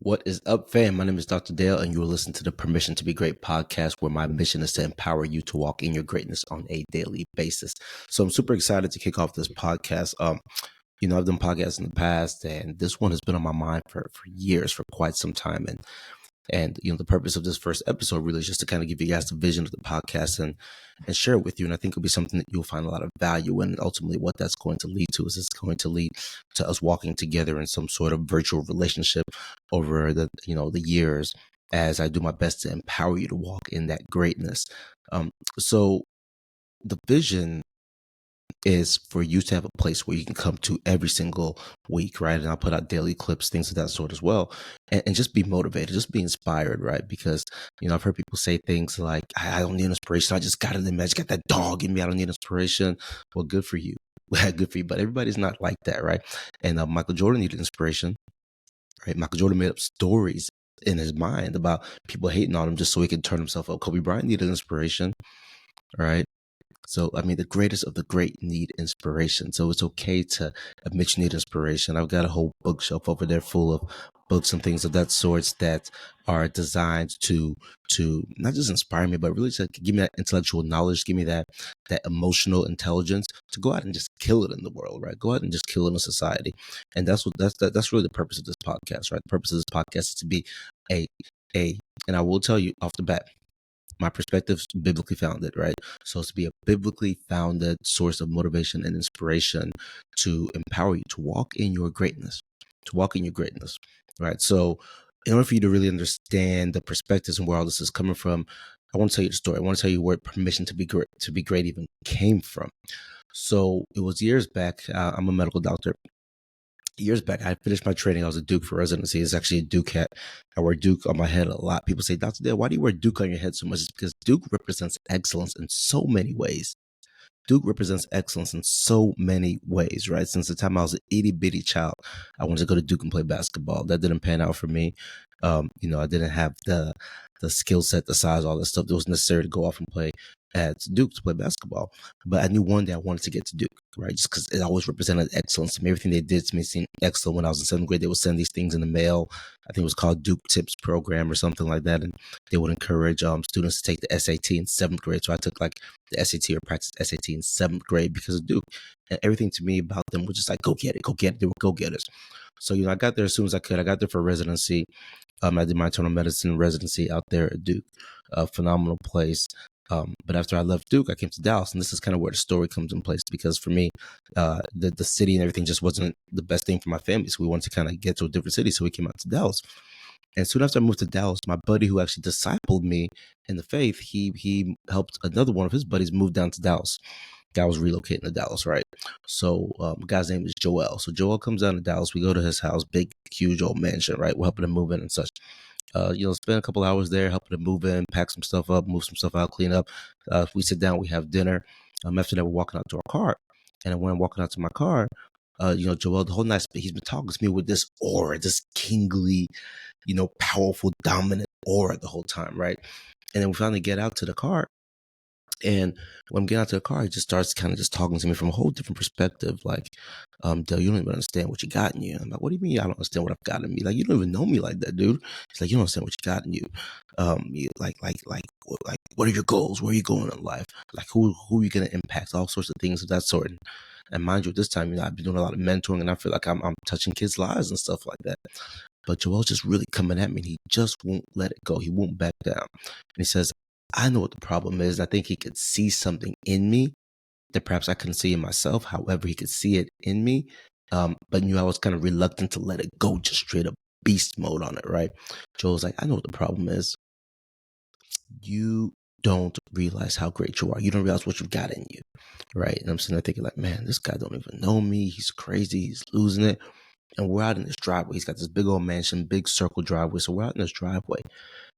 What is up, fam? My name is Dr. Dale, and you are listening to the Permission to Be Great podcast, where my mission is to empower you to walk in your greatness on a daily basis. So I'm super excited to kick off this podcast. I've done podcasts in the past, and this one has been on my mind for years, for quite some time. And the purpose of this first episode really is just to kind of give you guys the vision of the podcast and share it with you. And I think it'll be something that you'll find a lot of value in. And ultimately, what that's going to lead to is it's going to lead to us walking together in some sort of virtual relationship over the years, as I do my best to empower you to walk in that greatness. So the vision is for you to have a place where you can come to every single week, right? And I'll put out daily clips, things of that sort as well, and just be motivated, just be inspired, right? Because, I've heard people say things like, I don't need inspiration. I just got it in me. I just got that dog in me. I don't need inspiration. Well, good for you. Good for you. But everybody's not like that, right? And Michael Jordan needed inspiration, right? Michael Jordan made up stories in his mind about people hating on him just so he could turn himself up. Kobe Bryant needed inspiration, right? So, the greatest of the great need inspiration. So it's okay to admit you need inspiration. I've got a whole bookshelf over there full of books and things of that sort that are designed to not just inspire me, but really to give me that intellectual knowledge, give me that emotional intelligence to go out and just kill it in the world, right? Go out and just kill it in society. And that's really the purpose of this podcast, right? The purpose of this podcast is to be a and I will tell you off the bat, my perspective is biblically founded, right? So it's to be a biblically founded source of motivation and inspiration to empower you to walk in your greatness, right? So in order for you to really understand the perspectives and where all this is coming from, I want to tell you the story. I want to tell you where permission to be great even came from. So it was years back. I'm a medical doctor. Years back, I finished my training. I was at Duke for residency. It's actually a Duke hat. I wear Duke on my head a lot. People say, Dr. Dale, why do you wear Duke on your head so much? It's because Duke represents excellence in so many ways. Duke represents excellence in so many ways, right? Since the time I was an itty bitty child, I wanted to go to Duke and play basketball. That didn't pan out for me. I didn't have the skill set, the size, all that stuff that was necessary to go off and play at Duke to play basketball. But I knew one day I wanted to get to Duke, right? Just because it always represented excellence to me. Everything they did to me seemed excellent. When I was in seventh grade, they would send these things in the mail. I think it was called Duke Tips Program or something like that. And they would encourage students to take the SAT in seventh grade. So I took like the SAT or practiced SAT in seventh grade because of Duke. And everything to me about them was just like, go get it, go get it. They were go-getters. So, I got there as soon as I could. I got there for residency. I did my internal medicine residency out there at Duke, a phenomenal place. But after I left Duke, I came to Dallas, and this is kind of where the story comes in place, because for me, the city and everything just wasn't the best thing for my family. So we wanted to kind of get to a different city. So we came out to Dallas. And soon after I moved to Dallas, my buddy who actually discipled me in the faith, he helped another one of his buddies move down to Dallas. Guy was relocating to Dallas, right? So guy's name is Joel. So Joel comes down to Dallas. We go to his house, big, huge old mansion, right? We're helping him move in and such. Spend a couple hours there, helping him move in, pack some stuff up, move some stuff out, clean up. We sit down, we have dinner. After that, we're walking out to our car. And when I'm walking out to my car, Joel, the whole night, he's been talking to me with this aura, this kingly, powerful, dominant aura the whole time, right? And then we finally get out to the car. And when I'm getting out to the car, he just starts kind of just talking to me from a whole different perspective. Like, Dale, you don't even understand what you got in you. I'm like, what do you mean I don't understand what I've got in me? Like, you don't even know me like that, dude. He's like, you don't understand what you got in you. What are your goals? Where are you going in life? Like, who are you going to impact? All sorts of things of that sort. And mind you, at this time, I've been doing a lot of mentoring, and I feel like I'm touching kids' lives and stuff like that. But Joel's just really coming at me, and he just won't let it go. He won't back down. And he says, I know what the problem is. I think he could see something in me that perhaps I couldn't see in myself. However, he could see it in me. But I was kind of reluctant to let it go, just straight up beast mode on it, right? Joel's like, I know what the problem is. You don't realize how great you are. You don't realize what you've got in you, right? And I'm sitting there thinking like, man, this guy don't even know me. He's crazy. He's losing it. And we're out in this driveway. He's got this big old mansion, big circle driveway. So we're out in this driveway.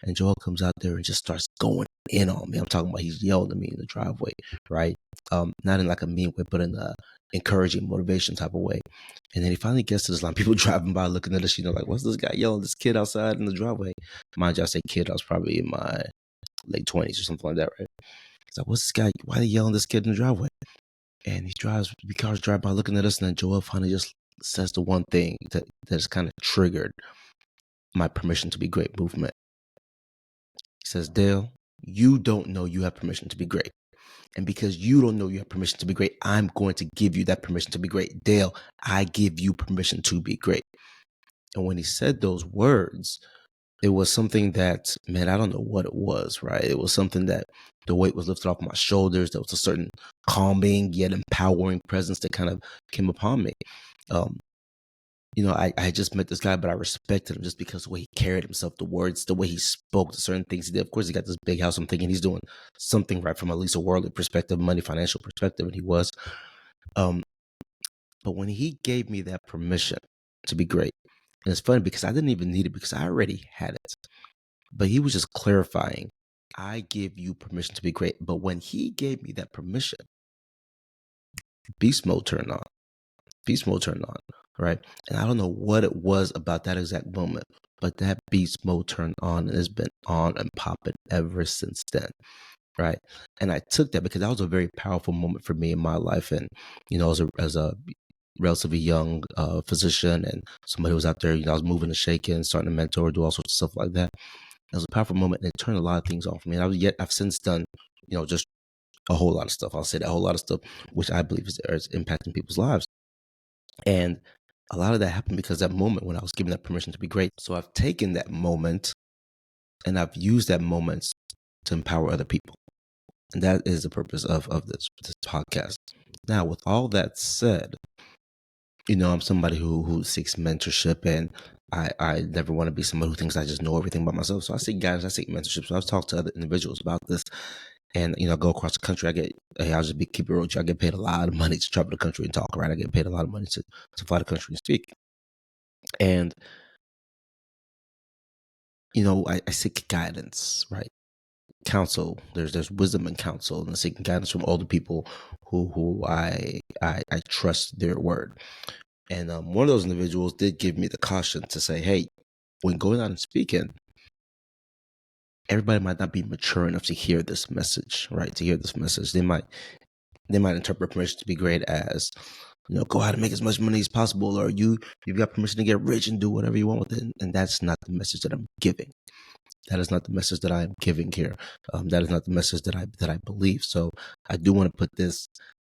And Joel comes out there and just starts going in on me. I'm talking about he's yelling at me in the driveway, right? Not in like a mean way, but in a encouraging, motivation type of way. And then he finally gets to this line. People driving by looking at us, like, what's this guy yelling at this kid outside in the driveway? Mind you, I say kid, I was probably in my late 20s or something like that, right? He's like, what's this guy? Why are they yelling at this kid in the driveway? And the cars drive by looking at us, and then Joel finally just says the one thing that is kind of triggered my permission to be great movement. He says, Dale, you don't know you have permission to be great. And because you don't know you have permission to be great, I'm going to give you that permission to be great. Dale, I give you permission to be great. And when he said those words, it was something that, man, I don't know what it was, right? It was something that the weight was lifted off my shoulders. There was a certain calming yet empowering presence that kind of came upon me. I just met this guy, but I respected him just because of the way he carried himself, the words, the way he spoke, the certain things he did. Of course, he got this big house. I'm thinking he's doing something right from at least a worldly perspective, money, financial perspective, and he was. But when he gave me that permission to be great, and it's funny because I didn't even need it because I already had it. But he was just clarifying, I give you permission to be great. But when he gave me that permission, beast mode turned on. Beast mode turned on, right? And I don't know what it was about that exact moment, but that beast mode turned on and it's been on and popping ever since then, right? And I took that because that was a very powerful moment for me in my life. And, as a relatively young physician and somebody who was out there, I was moving and shaking, starting to mentor, do all sorts of stuff like that. It was a powerful moment and it turned a lot of things off for me. And I've since done, just a whole lot of stuff. I'll say that, a whole lot of stuff, which I believe is impacting people's lives. And a lot of that happened because that moment when I was given that permission to be great. So I've taken that moment and I've used that moment to empower other people. And that is the purpose of this podcast. Now, with all that said, I'm somebody who seeks mentorship, and I never want to be somebody who thinks I just know everything about myself. So I seek guidance, I seek mentorship. So I've talked to other individuals about this. And, I go across the country. I'll just keep it real with you. I get paid a lot of money to travel the country and talk, right? I get paid a lot of money to fly the country and speak. And, I seek guidance, right? Counsel. There's wisdom and counsel, and seeking guidance from older people who I trust their word. And one of those individuals did give me the caution to say, hey, when going out and speaking, everybody might not be mature enough to hear this message, right? To hear this message. They might interpret permission to be great as, go out and make as much money as possible, or you've got permission to get rich and do whatever you want with it. And that's not the message that I'm giving. That is not the message that I am giving here. That is not the message that I believe. So I do want to put this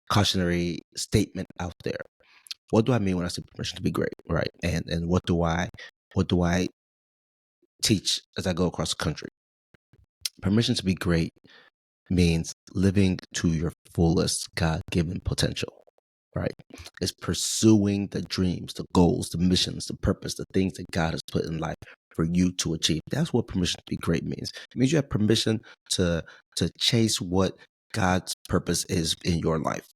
cautionary statement out there. What do I mean when I say permission to be great, right? And what do I teach as I go across the country? Permission to be great means living to your fullest God-given potential, right? It's pursuing the dreams, the goals, the missions, the purpose, the things that God has put in life for you to achieve. That's what permission to be great means. It means you have permission to chase what God's purpose is in your life.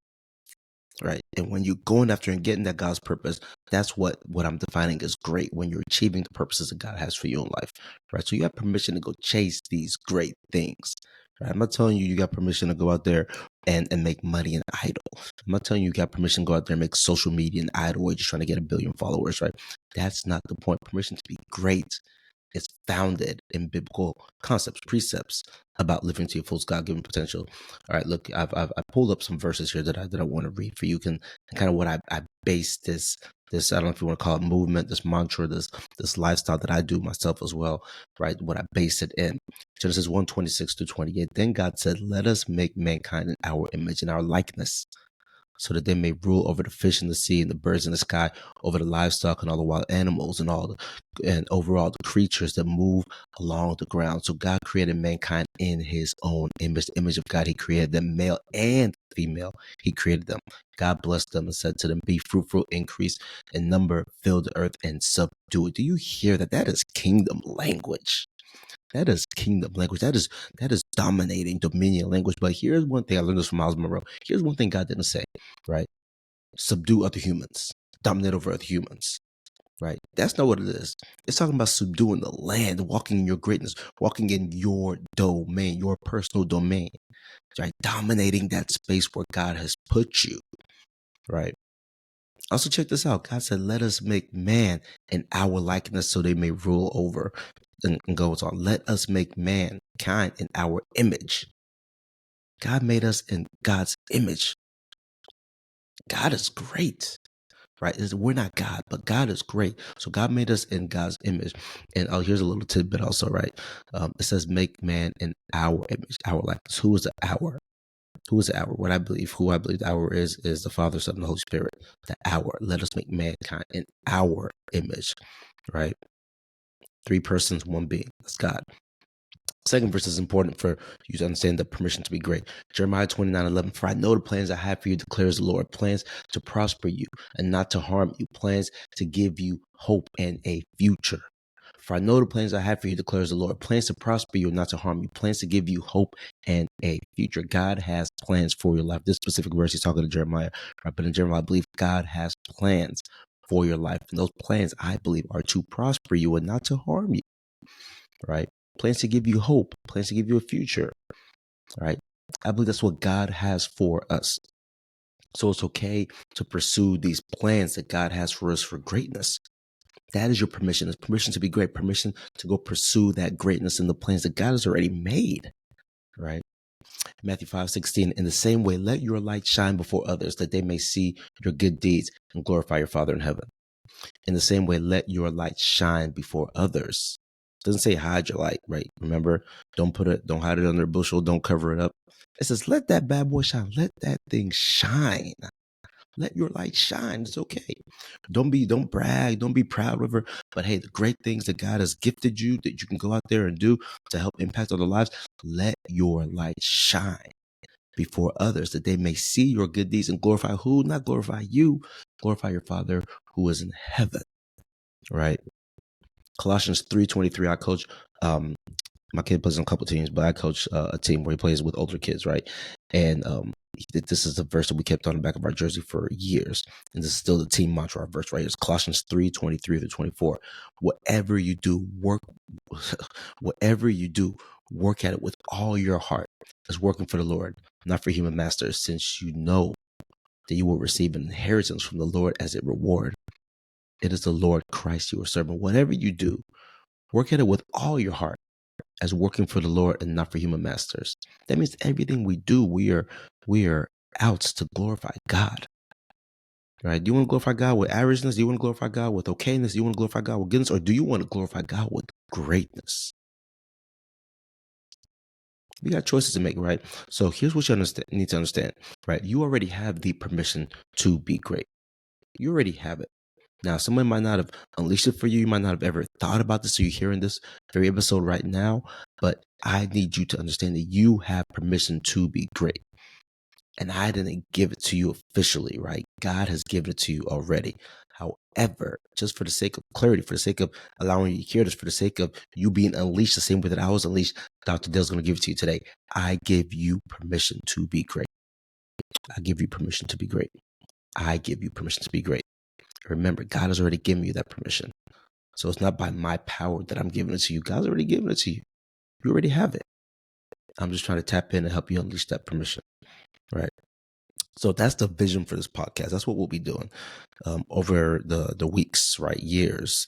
Right. And when you're going after and getting that God's purpose, that's what I'm defining as great, when you're achieving the purposes that God has for you in life. Right. So you have permission to go chase these great things. Right. I'm not telling you got permission to go out there and make money an idol. I'm not telling you got permission to go out there and make social media an idol, or just trying to get 1 billion followers. Right. That's not the point. Permission to be great is founded in biblical concepts, precepts about living to your full God-given potential. All right, look, I pulled up some verses here that I want to read for you. And kind of what I base this I don't know if you want to call it movement, this mantra, this lifestyle that I do myself as well, right? What I base it in. Genesis 1:26-28. Then God said, "Let us make mankind in our image and our likeness, so that they may rule over the fish in the sea and the birds in the sky, over the livestock and all the wild animals and over all the creatures that move along the ground." So God created mankind in his own image. The image of God, he created them, male and female. He created them. God blessed them and said to them, "Be fruitful, increase in number, fill the earth and subdue it." Do you hear that? That is kingdom language. That is kingdom language. That is dominating dominion language. But here's one thing I learned this from Miles Monroe. Here's one thing God didn't say, right? Subdue other humans, dominate over other humans, right? That's not what it is. It's talking about subduing the land, walking in your greatness, walking in your domain, your personal domain, right? Dominating that space where God has put you, right? Also, check this out. God said, "Let us make man in our likeness, so they may rule over," and goes on. Let us make mankind in our image. God made us in God's image. God is great. right? We're not God, but God is great. So God made us in God's image. And here's a little tidbit also, right? It says, make man in our image, our likeness. Who is the our? Who is the hour? Who I believe the hour is the Father, Son, and the Holy Spirit. The hour. Let us make mankind in our image, right? 3 persons, 1 being. That's God. Second verse is important for you to understand the permission to be great. Jeremiah 29:11. For I know the plans I have for you, declares the Lord. Plans to prosper you and not to harm you. Plans to give you hope and a future. For I know the plans I have for you, declares the Lord. Plans to prosper you and not to harm you. Plans to give you hope and a future. God has plans for your life. This specific verse, he's talking to Jeremiah. Right? But in Jeremiah, I believe God has plans for your life. And those plans, I believe, are to prosper you and not to harm you. Right? Plans to give you hope, plans to give you a future, right? I believe that's what God has for us. So it's okay to pursue these plans that God has for us for greatness. That is your permission. It's permission to be great, permission to go pursue that greatness in the plans that God has already made, right? Matthew 5:16, in the same way, let your light shine before others that they may see your good deeds and glorify your Father in heaven. In the same way, let your light shine before others. It doesn't say hide your light, right? Remember, don't hide it under a bushel, don't cover it up. It says, let that bad boy shine. Let that thing shine. Let your light shine. It's okay. Don't brag, don't be proud, whatever. But hey, the great things that God has gifted you that you can go out there and do to help impact other lives, let your light shine before others that they may see your good deeds and glorify who? Not glorify you, glorify your Father who is in heaven, right? Colossians 3:23, I coach, my kid plays on a couple teams, but I coach a team where he plays with older kids, right? And this is the verse that we kept on the back of our jersey for years. And this is still the team mantra, our verse, right? It's Colossians 3:23-24. Whatever you do, work at it with all your heart as working for the Lord, not for human masters, since you know that you will receive an inheritance from the Lord as a reward. It is the Lord Christ you are serving. Whatever you do, work at it with all your heart as working for the Lord and not for human masters. That means everything we do, we are out to glorify God. Right? Do you want to glorify God with averageness? Do you want to glorify God with okayness? Do you want to glorify God with goodness? Or do you want to glorify God with greatness? We got choices to make, right? So here's what you need to understand, right? You already have the permission to be great. You already have it. Now, someone might not have unleashed it for you. You might not have ever thought about this. So you're hearing this very episode right now. But I need you to understand that you have permission to be great. And I didn't give it to you officially, right? God has given it to you already. However, just for the sake of clarity, for the sake of allowing you to hear this, for the sake of you being unleashed the same way that I was unleashed, Dr. Dale's going to give it to you today. I give you permission to be great. I give you permission to be great. I give you permission to be great. Remember, God has already given you that permission. So it's not by my power that I'm giving it to you. God's already given it to you. You already have it. I'm just trying to tap in and help you unleash that permission, right? So that's the vision for this podcast. That's what we'll be doing over the weeks, right? Years.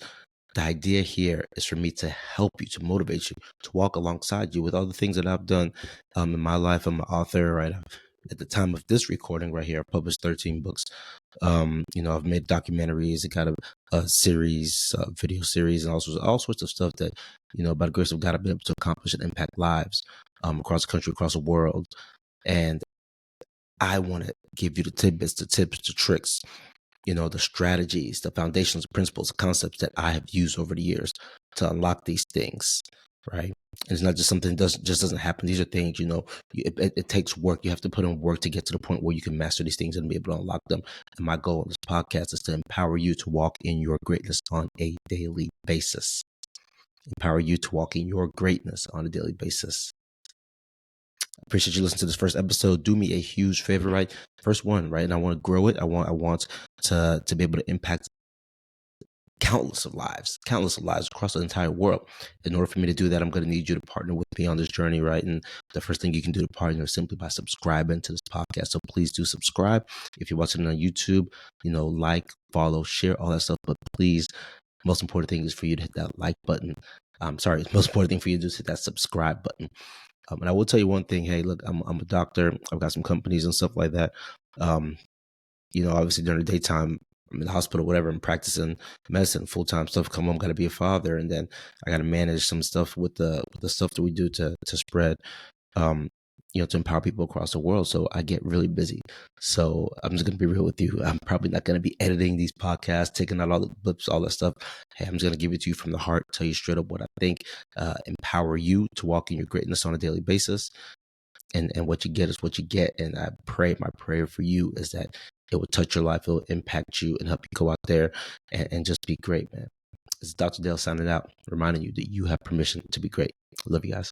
The idea here is for me to help you, to motivate you, to walk alongside you with all the things that I've done in my life. I'm an author, right? At the time of this recording right here, I published 13 books. I've made documentaries, and kind of a series, video series, and all sorts of stuff that, by the grace of God, I've been able to accomplish and impact lives across the country, across the world. And I want to give you the tidbits, the tips, the tricks, the strategies, the foundations, principles, the concepts that I have used over the years to unlock these things, right? And it's not just something that doesn't happen. These are things, it takes work. You have to put in work to get to the point where you can master these things and be able to unlock them. And my goal on this podcast is to empower you to walk in your greatness on a daily basis. Empower you to walk in your greatness on a daily basis. Appreciate you listening to this first episode. Do me a huge favor, right? First one, right? And I want to grow it. I want to be able to impact countless of lives across the entire world. In order for me to do that, I'm going to need you to partner with me on this journey, right? And the first thing you can do to partner is simply by subscribing to this podcast. So please do subscribe. If you're watching on YouTube, like, follow, share, all that stuff. But please, most important thing is for you to hit that like button. Most important thing for you to do is hit that subscribe button. And I will tell you one thing. Hey, look, I'm a doctor. I've got some companies and stuff like that. Obviously during the daytime, I'm in the hospital, whatever, I'm practicing medicine, full-time stuff, come home, got to be a father. And then I got to manage some stuff with the stuff that we do to spread, to empower people across the world. So I get really busy. So I'm just going to be real with you. I'm probably not going to be editing these podcasts, taking out all the blips, all that stuff. Hey, I'm just going to give it to you from the heart, tell you straight up what I think, empower you to walk in your greatness on a daily basis. And what you get is what you get. And my prayer for you is that it will touch your life, it will impact you and help you go out there and just be great, man. It's Dr. Dale signing out, reminding you that you have permission to be great. Love you guys.